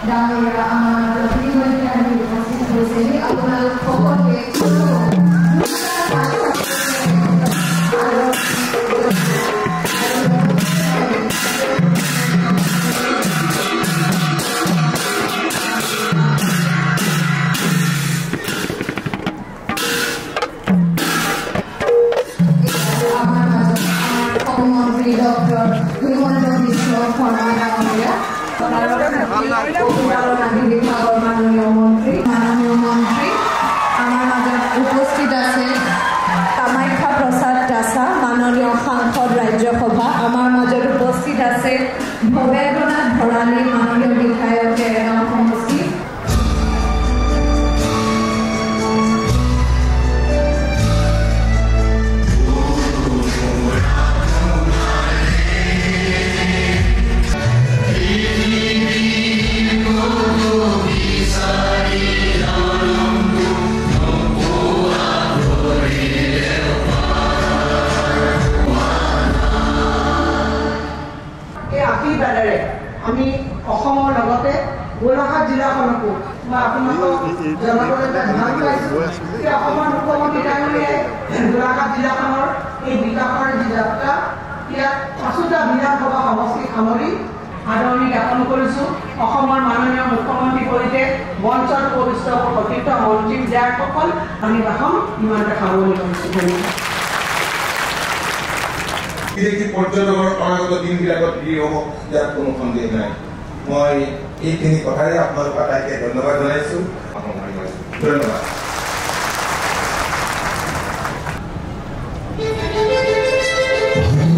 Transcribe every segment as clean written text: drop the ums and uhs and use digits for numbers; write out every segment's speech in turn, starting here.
ডাঙৰীয়া আমাৰ প্ৰতিনিধি আহি উপস্থিত হৈছেহি আপোনালোক সকলোকে Dr. Himanta Biswa Sharma ডাঙৰীয়া মাননীয় মন্ত্ৰী আমাৰ মাজত উপস্থিত আছে কামাখ্যা প্ৰসাদ দাসা মাননীয় সাংসদ ৰাজ্যসভা আমাৰ মাজত উপস্থিত আছে ভৱেন্দ্ৰনাথ ভৰালী মাননীয় বিধায়ক কেৰেলা সমষ্টি আমি অসমৰ লগতে গোলাঘাট জিলাখনকো মই আপোনালোকক জনাবলৈ ভাল পাইছোঁ যে অসমৰ মুখ্যমন্ত্ৰী ডাঙৰীয়াই গোলাঘাট জিলাখনৰ এই বিকাশৰ যি যাত্ৰা ইয়াত ৫টা বিধানসভা সমষ্টি সামৰি আদৰণি জ্ঞাপন কৰিছোঁ অসমৰ মাননীয় মুখ্যমন্ত্ৰী পৰিৱেশ মঞ্চৰ উপবিষ্ট প্ৰকৃত মন্ত্ৰী বিধায়কসকল আমি ভাষণ ইমানতে সামৰণি কৰিছোঁ বিদেশী পৰ্যটকৰ অনাগত দিনবিলাকত ভিৰ হ'ব ইয়াত কোনো সন্দেহ নাই মই এইখিনি কথাৰে আপোনালোক আটাইকে ধন্যবাদ জনাইছোঁ ধন্যবাদ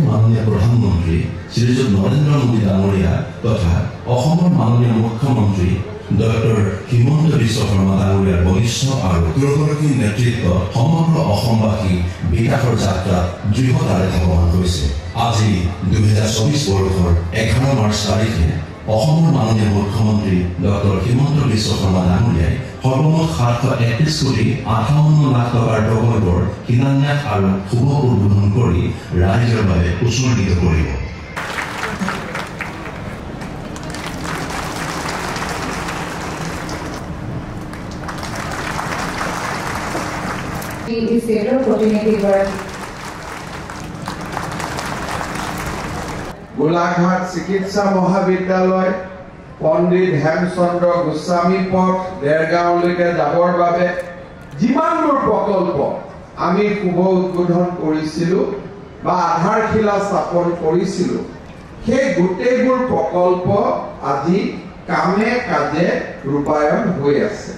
মাননীয় প্ৰধানমন্ত্ৰী শ্ৰীযুত নৰেন্দ্ৰ মোদী ডাঙৰীয়া তথা অসমৰ মাননীয় মুখ্যমন্ত্ৰী ডক্টৰ হিমন্ত বিশ্ব শৰ্মা ডাঙৰীয়াৰ বলিষ্ঠ আৰু দূৰদৰ্শী নেতৃত্বত সমগ্ৰ অসমবাসী বিকাশৰ যাত্ৰাত দৃঢ়তাৰে ধাৱমান কৰিছে আজি 2024 বৰ্ষৰ 11 মাৰ্চ তাৰিখে অসমৰ মাননীয় মুখ্যমন্ত্ৰী ডক্টৰ হিমন্ত বিশ্ব শৰ্মা ডাঙৰীয়াই সৰ্বমুঠ 731 কোটি 58 লাখ টকাৰ প্ৰকল্পৰ শিলান্যাস আৰু শুভ উদ্বোধন কৰি ৰাইজৰ বাবে উৎসৰ্গিত কৰিব গোলাঘাট চিকিৎসা মহাবিদ্যালয় পণ্ডিত হেমচন্দ্ৰ গোস্বামী পথ দেৰগাঁৱলৈকে যাবৰ বাবে যিমানবোৰ প্ৰকল্প আমি শুভ উদ্বোধন কৰিছিলোঁ বা আধাৰশিলা স্থাপন কৰিছিলোঁ সেই গোটেইবোৰ প্ৰকল্প আজি কামে কাজে ৰূপায়ণ হৈ আছে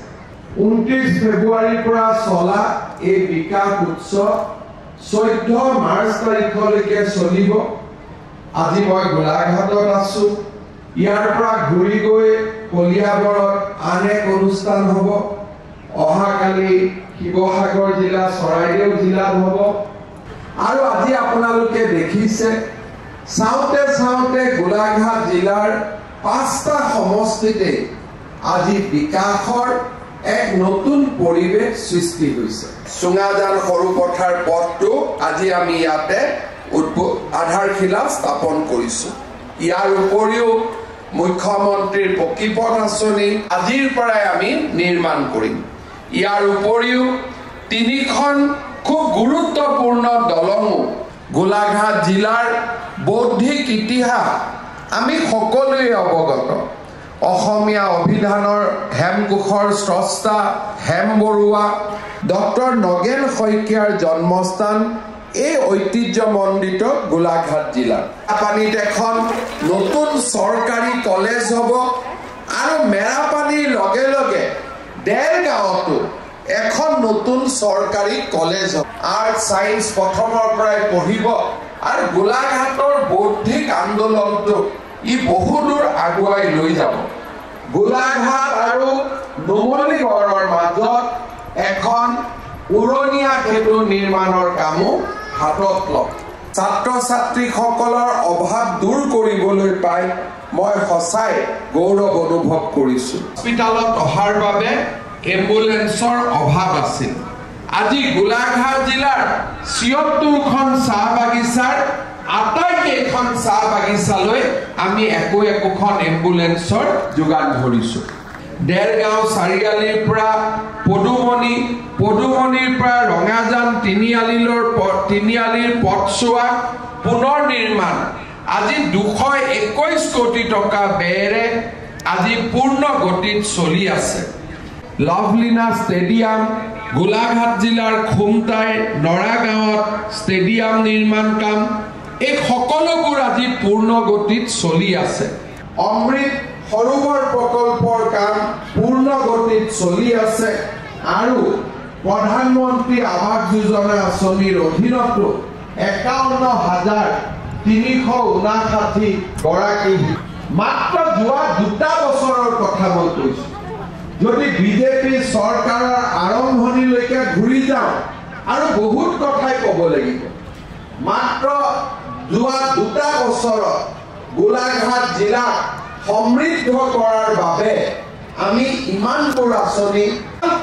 29 ফেব্ৰুৱাৰীৰ পৰা চলা এই বিকাশ উৎসৱ 14 মাৰ্চ তাৰিখলৈকে চলিব আজি মই গোলাঘাটত আছো ইয়াৰ পৰা ঘূৰি গৈ কলিয়াবৰত আন এক অনুষ্ঠান হ'ব অহাকালি শিৱসাগৰ জিলা চৰাইদেউ জিলাত হ'ব আৰু আজি আপোনালোকে দেখিছে চাওঁতে চাওঁতে গোলাঘাট জিলাৰ 5টা সমষ্টিতে আজি বিকাশৰ এক নতুন পৰিৱেশ সৃষ্টি হৈছে সুঙাজান সৰুপথাৰ পথটো আজি আমি ইয়াতে আধাৰশিলা স্থাপন কৰিছোঁ ইয়াৰ উপৰিও মুখ্যমন্ত্ৰীৰ পকীপথ আঁচনি আজিৰ পৰাই আমি নিৰ্মাণ কৰিম ইয়াৰ উপৰিও 3খন খুব গুৰুত্বপূৰ্ণ দলঙো গোলাঘাট জিলাৰ বৌদ্ধিক ইতিহাস আমি সকলোৱে অৱগত অসমীয়া অভিধানৰ হেমকোষৰ স্ৰষ্টা হেম বৰুৱা ডক্টৰ নগেন শইকীয়াৰ জন্মস্থান এই ঐতিহ্যমণ্ডিত গোলাঘাট জিলা পানীত এখন নতুন চৰকাৰী কলেজ হ'ব আৰু মেৰাপানীৰ লগে লগে দেৰগাঁৱতো এখন নতুন চৰকাৰী কলেজ হ'ব আৰ্ট সায়েন্স প্ৰথমৰ পৰাই পঢ়িব আৰু গোলাঘাটৰ বৌদ্ধিক আন্দোলনটো ই বহুদূৰ আগুৱাই লৈ যাব গোলাঘাট আৰু নুমলীগড়ৰ মাজত এখন উৰণীয়া সেতু নিৰ্মাণৰ কামো হাতত লওক ছাত্ৰ ছাত্ৰীসকলৰ অভাৱ দূৰ কৰিবলৈ পাই মই সঁচাই গৌৰৱ অনুভৱ কৰিছোঁ হস্পিটালত অহাৰ বাবে এম্বুলেন্সৰ অভাৱ আছিল আজি গোলাঘাট জিলাৰ ৭৬খন চাহ বাগিচাৰ আটাইকেইখন চাহ বাগিচালৈ আমি একোখন এম্বুলেন্সৰ যোগান ধৰিছো দেৰগাঁও চাৰিআলিৰ পৰা পদুমণিৰ পৰা ৰঙাজান তিনিআলিৰ পথছোৱা পুনৰ নিৰ্মাণ আজি 221 কোটি টকা ব্যয়েৰে আজি পূৰ্ণ গতিত চলি আছে লাভলিনা ষ্টেডিয়াম গোলাঘাট জিলাৰ খুমটাই নৰাগাঁৱত ষ্টেডিয়াম নিৰ্মাণ কাম এই সকলোবোৰ আজি পূৰ্ণ গতিত চলি আছে অমৃত সৰোবৰ প্ৰকল্পৰ কাম পূৰ্ণ গতিত চলি আছে আৰু প্ৰধানমন্ত্ৰী আৱাস যোজনা আঁচনিৰ অধীনত 51,359 গৰাকী মাত্ৰ যোৱা 2 বছৰৰ কথা মই কৈছো যদি বিজেপি চৰকাৰৰ আৰম্ভণিলৈকে ঘূৰি যাওঁ আৰু বহুত কথাই ক'ব লাগিব মাত্ৰ যোৱা 2 বছৰত গোলাঘাট জিলা সমৃদ্ধ কৰাৰ বাবে আমি ইমানবোৰ আঁচনি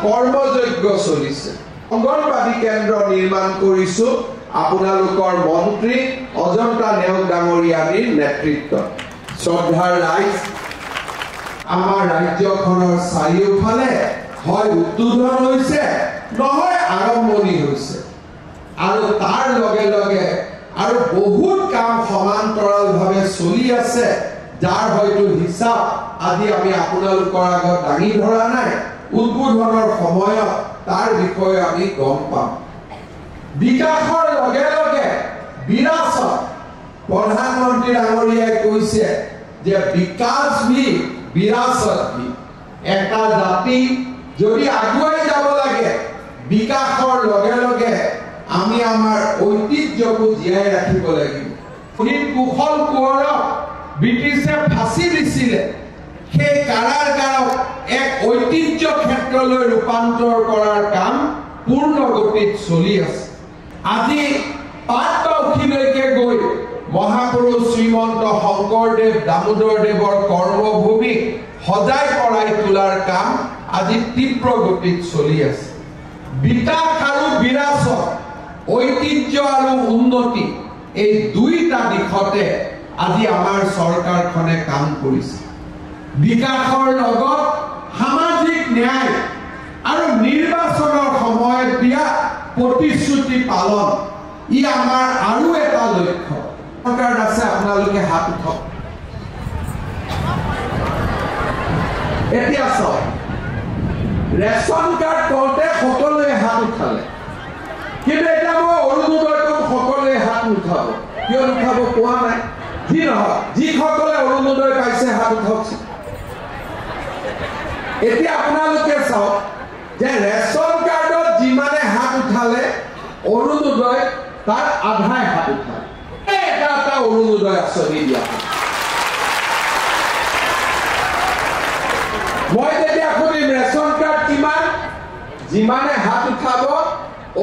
কৰ্মযোগ্য চলিছে অংগনবাদী কেন্দ্ৰ নিৰ্মাণ কৰিছো আপোনালোকৰ মন্ত্ৰী অজন্তা নেওগ ডাঙৰীয়াৰ নেতৃত্বত শ্ৰদ্ধাৰ ৰাইজ আমাৰ ৰাজ্যখনৰ চাৰিওফালে হয় উদ্বোধন হৈছে নহয় আৰম্ভণি হৈছে আৰু তাৰ লগে লগে আৰু বহুত কাম সমান্তৰালভাৱে চলি আছে যাৰ হয়তো হিচাপ আজি আমি আপোনালোকৰ আগত দাঙি ধৰা নাই উদ্বোধনৰ সময়ত তাৰ বিষয়ে আমি গম পাম বিকাশৰ লগে লগে বিৰাসত প্ৰধানমন্ত্ৰী ডাঙৰীয়াই কৈছে যে বিকাশ ভি বিৰাসত ভি এটা জাতি যদি আগুৱাই যাব লাগে বিকাশৰ লগে লগে আমি আমাৰ ঐতিহ্যকো জীয়াই ৰাখিব লাগিব কুশল কোঁৱৰক ব্ৰিটিছে ফাঁচি দিছিলে সেই কাৰাগাৰক এক ঐতিহ্য ক্ষেত্ৰলৈ ৰূপান্তৰ কৰাৰ কাম পূৰ্ণ গতিত চলি আছে আজি পাটবাউসীলৈকে গৈ মহাপুৰুষ শ্ৰীমন্ত শংকৰদেৱ দামোদৰদেৱৰ কৰ্মভূমি সজাই পৰাই তোলাৰ কাম আজি তীব্ৰ গতিত চলি আছে বিকাশ আৰু বিৰাসত ঐতিহ্য আৰু উন্নতি এই দুইটা দিশতে আজি আমাৰ চৰকাৰখনে কাম কৰিছে বিকাশৰ লগত সামাজিক ন্যায় আৰু নিৰ্বাচনৰ সময়ত দিয়া প্ৰতিশ্ৰুতি পালন ই আমাৰ আৰু এটা লক্ষ্য চৰকাৰ আছে আপোনালোকে হাত উঠাওক এতিয়া চাওক ৰেচন কাৰ্ড কৰোঁতে সকলোৱে হাত উঠালে কিন্তু এতিয়া মই অৰুণোদয় কম সকলোৱে হাত উঠাব কিয় উঠাব কোৱা নাই যি নহয় যিসকলে অৰুণোদয় পাইছে হাত উঠাওকচোন এতিয়া আপোনালোকে চাওক যে ৰেচন কাৰ্ডত যিমানে হাত উঠালে অৰুণোদয় তাৰ আধাই হাত উঠালে এটা অৰুণোদয় আঁচনি দিয়া মই যেতিয়া সুধিম ৰেচন কাৰ্ড কিমান যিমানে হাত উঠাব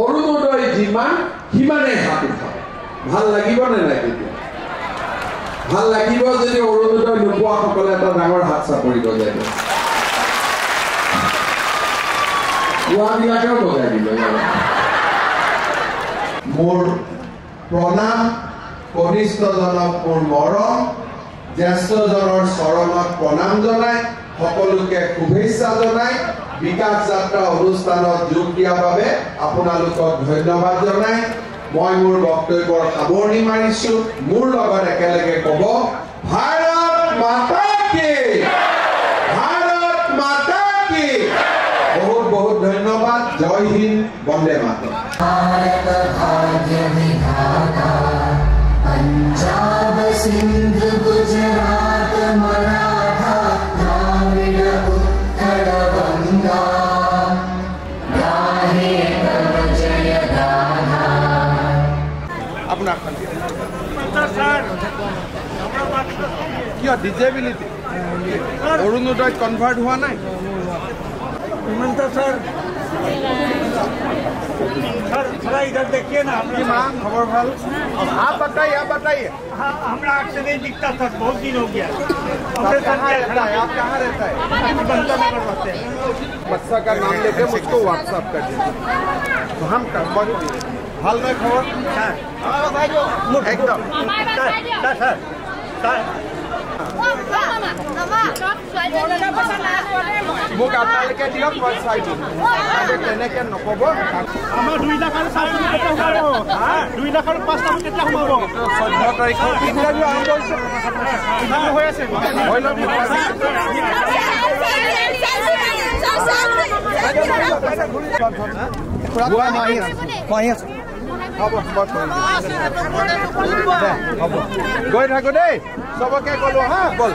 অৰুণোদয় যিমান সিমানে হাত উঠাব ভাল লাগিব নে লাগিব ভাল লাগিব যদি অৰুণোদয় নোপোৱাসকলে এটা ডাঙৰ হাত চাপৰি গজাই দিয়ে পোৱাবিলাকেও বজাই দিব মোৰ প্ৰণাম কনিষ্ঠজনক মোৰ মৰম জ্যেষ্ঠজনৰ চৰণত প্ৰণাম জনাই সকলোকে শুভেচ্ছা জনাই বিকাশ যাত্ৰা অনুষ্ঠানত যোগ দিয়াৰ বাবে আপোনালোকক ধন্যবাদ জনাই মই মোৰ বক্তব্যৰ সামৰণি মাৰিছো মোৰ লগত একেলগে ক'ব ভাৰত মাতা কি ভাৰত মাতা কি বহুত বহুত ধন্যবাদ জয় হিন্দ বন্দে মাতৰম पंजाब सिंध गुजरात मराठा द्राविड उत्कल गंगा गाहे तव जय गाथा अपना क्या डिजेबिलिटी अरुणोदय कन्वर्ट हुआ ना हिमंता सर सर थोड़ा इधर देखिए ना आपकी माँ खबर भाल आप बताइए हाँ हमारा एक्सीडेंट दिखता था बहुत दिन हो गया आप कहाँ रहता है बनता नगर रहते हैं बच्चा का नाम लेके मुझको व्हाट्सएप कर दीजिए तो हम ভাল নাই খবৰ একদম মোক আপোনালোকে দিয়ক মই চাই দিম তেনেকে নক'ব আমাৰ 2 লাখ আৰু 4 লাখ কেতিয়া সোমাব 2 লাখ আৰু 5 লাখ কেতিয়া সোমাব 14 তাৰিখৰ ইণ্টাৰভিউ আৰম্ভ হৈছে ইণ্টাৰভিউ হৈ আছে হৈ লওক গৈ থাকো দেই চবকে ক'লো হা বল